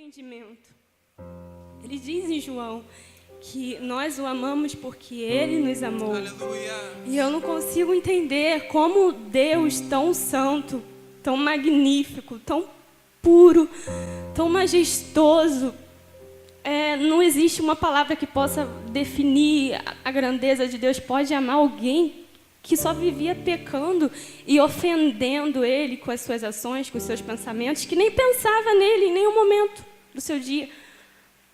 arrependimento. Ele diz em João que nós o amamos porque Ele nos amou. Aleluia. E eu não consigo entender como Deus tão santo, tão magnífico, tão puro, tão majestoso, não existe uma palavra que possa definir a grandeza de Deus. Pode amar alguém que só vivia pecando e ofendendo Ele com as suas ações, com os seus pensamentos, que nem pensava nele em nenhum momento do seu dia.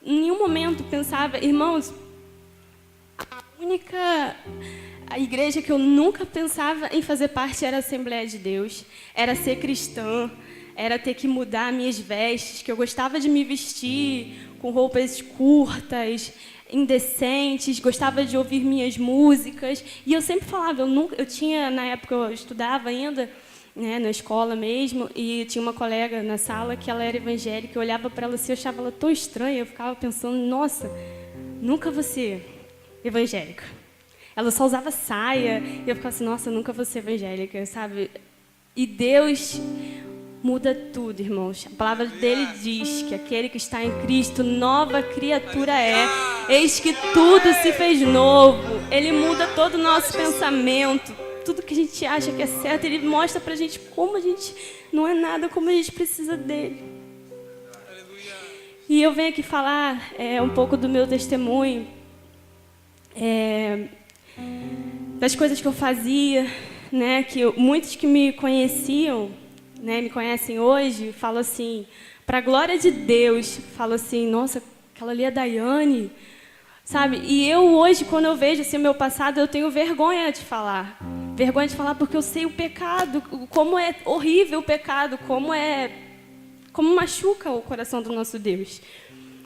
Em nenhum momento pensava. Irmãos, a igreja que eu nunca pensava em fazer parte era a Assembleia de Deus, era ser cristã, era ter que mudar minhas vestes, que eu gostava de me vestir com roupas curtas, indecentes, gostava de ouvir minhas músicas, e eu sempre falava, eu tinha, na época eu estudava ainda, né, na escola mesmo, e tinha uma colega na sala que ela era evangélica, eu olhava para ela assim, eu achava ela tão estranha, eu ficava pensando, nossa, nunca vou ser evangélica. Ela só usava saia, e eu ficava assim, nossa, nunca vou ser evangélica, sabe? E Deus muda tudo, irmãos. A palavra dele diz que aquele que está em Cristo, nova criatura é. Eis que tudo se fez novo. Ele muda todo o nosso pensamento. Tudo que a gente acha que é certo, ele mostra pra gente como a gente não é nada, como a gente precisa dele. E eu venho aqui falar um pouco do meu testemunho, das coisas que eu fazia, né, que muitos que me conheciam, né, me conhecem hoje, falam assim, para a glória de Deus, falam assim, nossa, aquela ali é a Daiane, sabe? E eu hoje, quando eu vejo assim, o meu passado, eu tenho vergonha de falar porque eu sei o pecado, como é horrível o pecado, como machuca o coração do nosso Deus.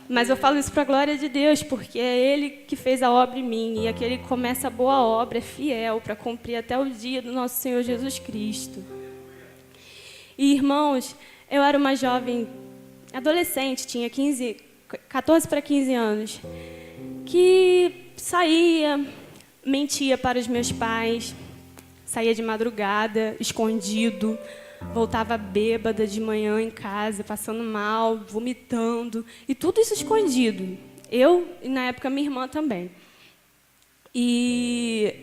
Mas eu falo isso para a glória de Deus, porque é Ele que fez a obra em mim, e aquele que começa a boa obra é fiel para cumprir até o dia do nosso Senhor Jesus Cristo. E, irmãos, eu era uma jovem adolescente, tinha 14 para 15 anos, que saía, mentia para os meus pais, saía de madrugada, escondido, voltava bêbada de manhã em casa, passando mal, vomitando, e tudo isso escondido. Eu, e na época minha irmã também. E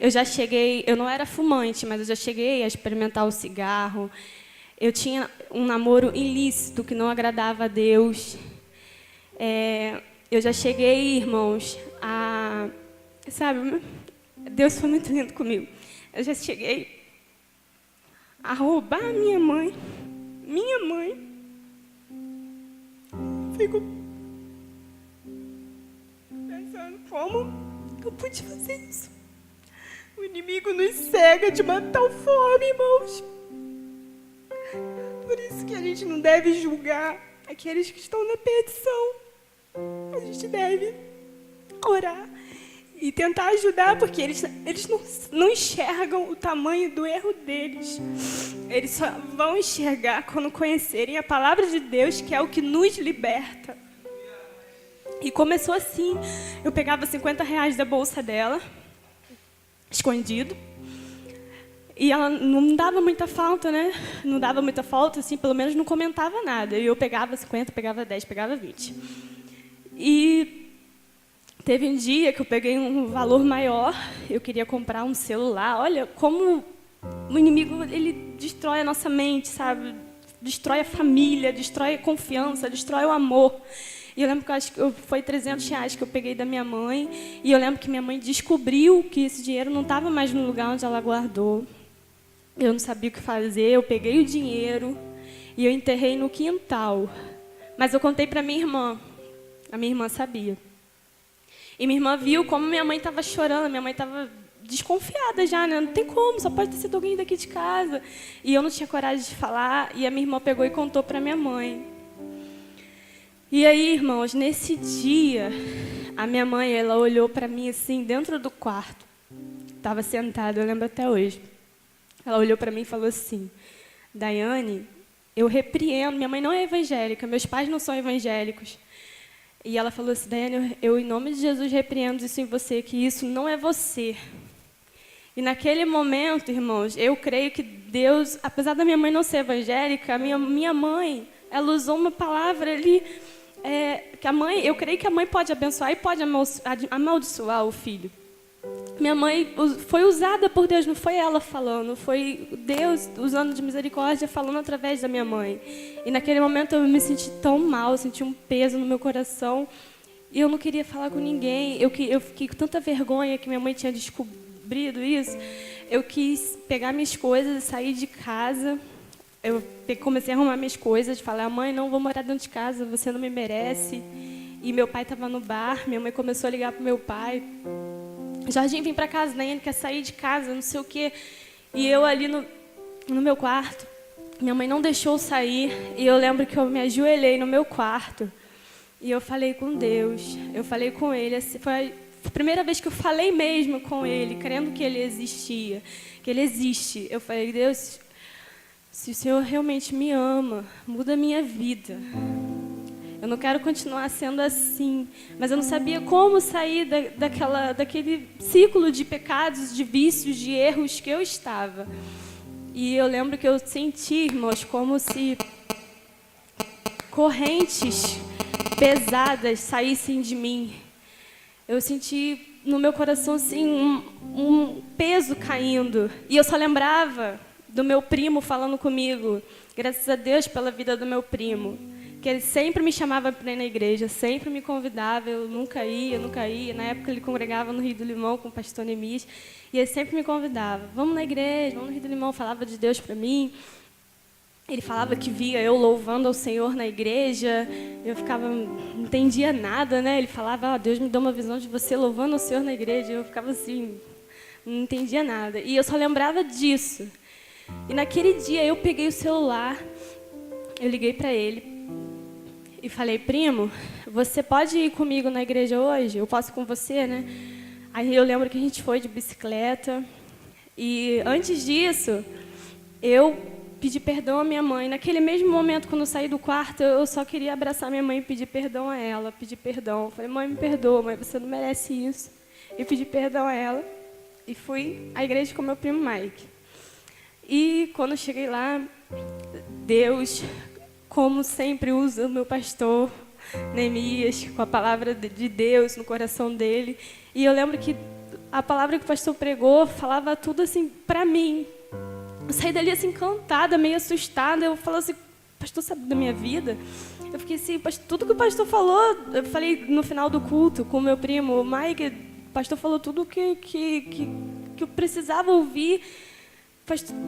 eu não era fumante, mas eu já cheguei a experimentar o cigarro. Eu tinha um namoro ilícito que não agradava a Deus. Eu já cheguei, irmãos, sabe, Deus foi muito lindo comigo. Eu já cheguei a roubar a minha mãe. Minha mãe. Fico pensando como eu pude fazer isso. O inimigo nos cega de uma tal forma, irmãos. Por isso que a gente não deve julgar aqueles que estão na perdição. A gente deve orar e tentar ajudar, porque eles não enxergam o tamanho do erro deles. Eles só vão enxergar quando conhecerem a palavra de Deus, que é o que nos liberta. E começou assim. Eu pegava R$50 da bolsa dela, escondido. E ela não dava muita falta, né? Não dava muita falta, assim, pelo menos não comentava nada. E eu pegava 50, pegava 10, pegava 20. E teve um dia que eu peguei um valor maior, eu queria comprar um celular. Olha como o inimigo, ele destrói a nossa mente, sabe? Destrói a família, destrói a confiança, destrói o amor. E eu lembro que foi R$300 que eu peguei da minha mãe. E eu lembro que minha mãe descobriu que esse dinheiro não estava mais no lugar onde ela guardou. Eu não sabia o que fazer, eu peguei o dinheiro e eu enterrei no quintal. Mas eu contei para minha irmã. A minha irmã sabia. E minha irmã viu como minha mãe estava chorando, minha mãe estava desconfiada já, né? Não tem como, só pode ter sido alguém daqui de casa. E eu não tinha coragem de falar, e a minha irmã pegou e contou para minha mãe. E aí, irmãos, nesse dia, a minha mãe, ela olhou para mim assim, dentro do quarto. Estava sentada, eu lembro até hoje. Ela olhou para mim e falou assim, Daiane, eu repreendo, minha mãe não é evangélica, meus pais não são evangélicos. E ela falou assim, Daiane, eu em nome de Jesus repreendo isso em você, que isso não é você. E naquele momento, irmãos, eu creio que Deus, apesar da minha mãe não ser evangélica, a minha mãe, ela usou uma palavra ali eu creio que a mãe pode abençoar e pode amaldiçoar o filho. Minha mãe foi usada por Deus, não foi ela falando, foi Deus usando de misericórdia, falando através da minha mãe. E naquele momento eu me senti tão mal, eu senti um peso no meu coração, e eu não queria falar com ninguém. Eu fiquei com tanta vergonha que minha mãe tinha descobrido isso. Eu quis pegar minhas coisas e sair de casa. Eu comecei a arrumar minhas coisas, falar: mãe, não vou morar dentro de casa, você não me merece. E meu pai estava no bar, minha mãe começou a ligar para o meu pai: Jorginho, vem para casa, né? Ele quer sair de casa, não sei o quê. E eu ali no meu quarto, minha mãe não deixou eu sair. E eu lembro que eu me ajoelhei no meu quarto. E eu falei com Deus, eu falei com Ele. Assim, foi a primeira vez que eu falei mesmo com Ele, crendo que Ele existia, que Ele existe. Eu falei: Deus, se o Senhor realmente me ama, muda a minha vida. Eu não quero continuar sendo assim. Mas eu não sabia como sair daquele ciclo de pecados, de vícios, de erros que eu estava. E eu lembro que eu senti, irmãos, como se correntes pesadas saíssem de mim. Eu senti no meu coração assim, um peso caindo. E eu só lembrava do meu primo falando comigo. Graças a Deus pela vida do meu primo. Que ele sempre me chamava para ir na igreja, sempre me convidava, eu nunca ia. Na época ele congregava no Rio do Limão com o pastor Neemias, e ele sempre me convidava: vamos na igreja, vamos no Rio do Limão, falava de Deus para mim. Ele falava que via eu louvando ao Senhor na igreja, eu ficava, não entendia nada, né? Ele falava: Deus me deu uma visão de você louvando ao Senhor na igreja, eu ficava assim, não entendia nada. E eu só lembrava disso. E naquele dia eu peguei o celular, eu liguei para ele, e falei: primo, você pode ir comigo na igreja hoje? Eu posso ir com você, né? Aí eu lembro que a gente foi de bicicleta. E antes disso, eu pedi perdão à minha mãe. Naquele mesmo momento, quando eu saí do quarto, eu só queria abraçar minha mãe e pedir perdão a ela. Pedir perdão. Eu falei: mãe, me perdoa, mãe, você não merece isso. Eu pedi perdão a ela e fui à igreja com meu primo Mike. E quando eu cheguei lá, Deus, como sempre, usa o meu pastor Neemias, com a palavra de Deus no coração dele. E eu lembro que a palavra que o pastor pregou falava tudo assim para mim. Eu saí dali assim encantada, meio assustada. Eu falei assim: pastor sabe da minha vida? Eu fiquei assim: tudo que o pastor falou, eu falei no final do culto com o meu primo, o Mike, o pastor falou tudo que eu precisava ouvir.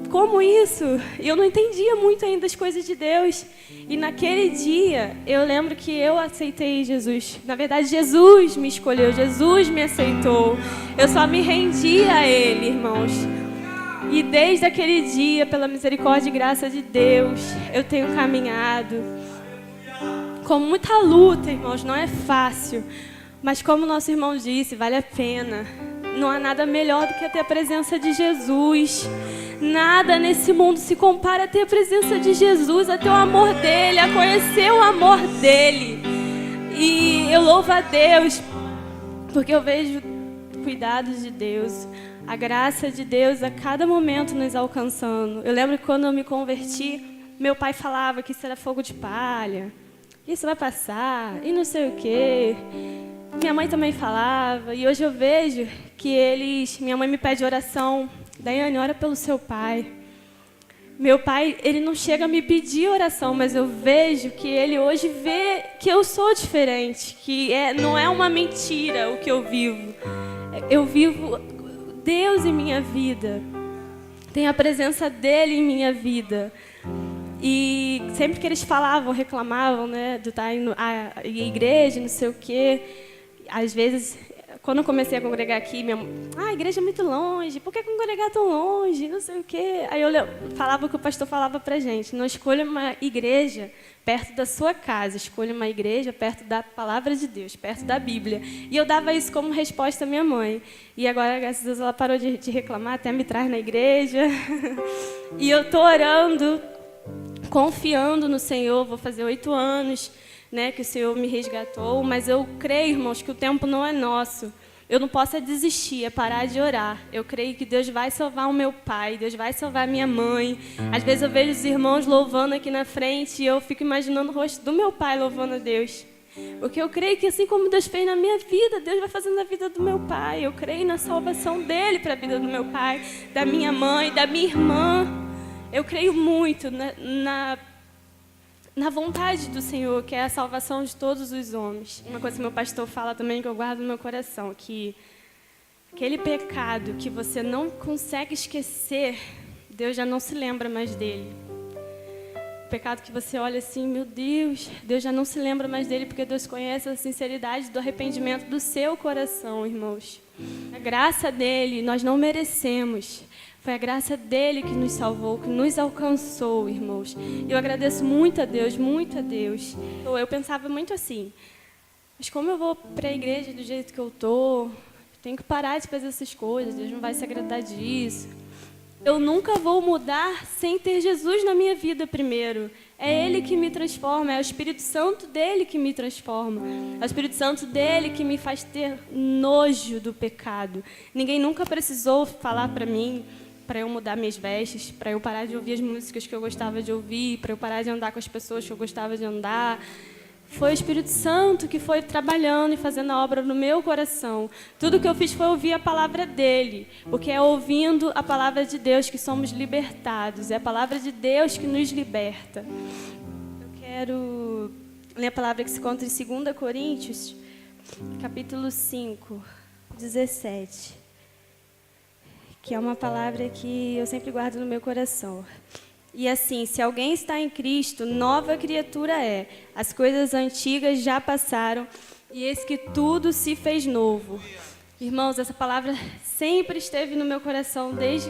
Como isso? E eu não entendia muito ainda as coisas de Deus. E naquele dia, eu lembro que eu aceitei Jesus. Na verdade, Jesus me escolheu, Jesus me aceitou. Eu só me rendi a Ele, irmãos. E desde aquele dia, pela misericórdia e graça de Deus, eu tenho caminhado com muita luta, irmãos. Não é fácil. Mas como o nosso irmão disse, vale a pena. Não há nada melhor do que ter a presença de Jesus. Nada nesse mundo se compara a ter a presença de Jesus, a ter o amor dEle, a conhecer o amor dEle. E eu louvo a Deus, porque eu vejo cuidados de Deus, a graça de Deus a cada momento nos alcançando. Eu lembro que quando eu me converti, meu pai falava que isso era fogo de palha, isso vai passar, e não sei o quê. Minha mãe também falava, e hoje eu vejo que minha mãe me pede oração: Daiane, ora pelo seu pai. Meu pai, ele não chega a me pedir oração, mas eu vejo que ele hoje vê que eu sou diferente, que não é uma mentira o que eu vivo. Eu vivo Deus em minha vida, tem a presença dele em minha vida. E sempre que eles falavam, reclamavam, né, de estar indo à igreja, não sei o quê, às vezes, quando eu comecei a congregar aqui, a igreja é muito longe, por que congregar tão longe, não sei o quê. Aí eu falava o que o pastor falava pra gente: não escolha uma igreja perto da sua casa, escolha uma igreja perto da palavra de Deus, perto da Bíblia. E eu dava isso como resposta à minha mãe. E agora, graças a Deus, ela parou de reclamar, até me traz na igreja. E eu estou orando, confiando no Senhor. Vou fazer 8 anos, né, que o Senhor me resgatou, mas eu creio, irmãos, que o tempo não é nosso. Eu não posso desistir, é parar de orar. Eu creio que Deus vai salvar o meu pai, Deus vai salvar a minha mãe. Às vezes eu vejo os irmãos louvando aqui na frente e eu fico imaginando o rosto do meu pai louvando a Deus. Porque eu creio que assim como Deus fez na minha vida, Deus vai fazer na vida do meu pai. Eu creio na salvação dele para a vida do meu pai, da minha mãe, da minha irmã. Eu creio muito na vontade do Senhor, que é a salvação de todos os homens. Uma coisa que meu pastor fala também, que eu guardo no meu coração, que aquele pecado que você não consegue esquecer, Deus já não se lembra mais dele. O pecado que você olha assim, meu Deus, Deus já não se lembra mais dele, porque Deus conhece a sinceridade do arrependimento do seu coração, irmãos. A graça dele, nós não merecemos. Foi a graça dele que nos salvou, que nos alcançou, irmãos. Eu agradeço muito a Deus, muito a Deus. Eu pensava muito assim, mas como eu vou para a igreja do jeito que eu estou? Tenho que parar de fazer essas coisas, Deus não vai se agradar disso. Eu nunca vou mudar sem ter Jesus na minha vida primeiro. É Ele que me transforma, é o Espírito Santo dele que me transforma. É o Espírito Santo dele que me faz ter nojo do pecado. Ninguém nunca precisou falar para mim, para eu mudar minhas vestes, para eu parar de ouvir as músicas que eu gostava de ouvir, para eu parar de andar com as pessoas que eu gostava de andar. Foi o Espírito Santo que foi trabalhando e fazendo a obra no meu coração. Tudo que eu fiz foi ouvir a palavra dele, porque é ouvindo a palavra de Deus que somos libertados. É a palavra de Deus que nos liberta. Eu quero ler a palavra que se encontra em 2 Coríntios, capítulo 5, 17. Que é uma palavra que eu sempre guardo no meu coração. E assim, se alguém está em Cristo, nova criatura é. As coisas antigas já passaram e eis que tudo se fez novo. Irmãos, essa palavra sempre esteve no meu coração desde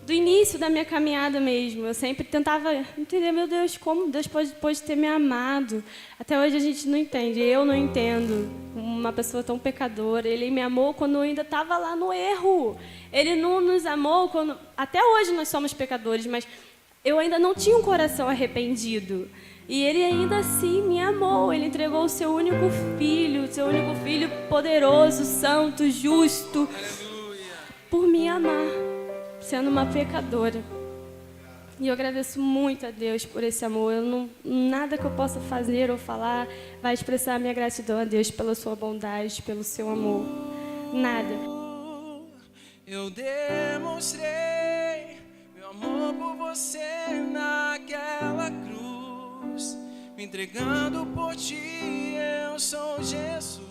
do início da minha caminhada mesmo. Eu sempre tentava entender, meu Deus, como Deus pode ter me amado. Até hoje a gente não entende, eu não entendo. Uma pessoa tão pecadora, Ele me amou quando eu ainda estava lá no erro. Ele não nos amou quando... Até hoje nós somos pecadores, mas eu ainda não tinha um coração arrependido. E Ele ainda assim me amou. Ele entregou o seu único filho poderoso, santo, justo, por me amar, sendo uma pecadora. E eu agradeço muito a Deus por esse amor. Nada que eu possa fazer ou falar vai expressar a minha gratidão a Deus pela sua bondade, pelo seu amor. Nada. Eu demonstrei meu amor por você naquela cruz, me entregando por ti, eu sou Jesus.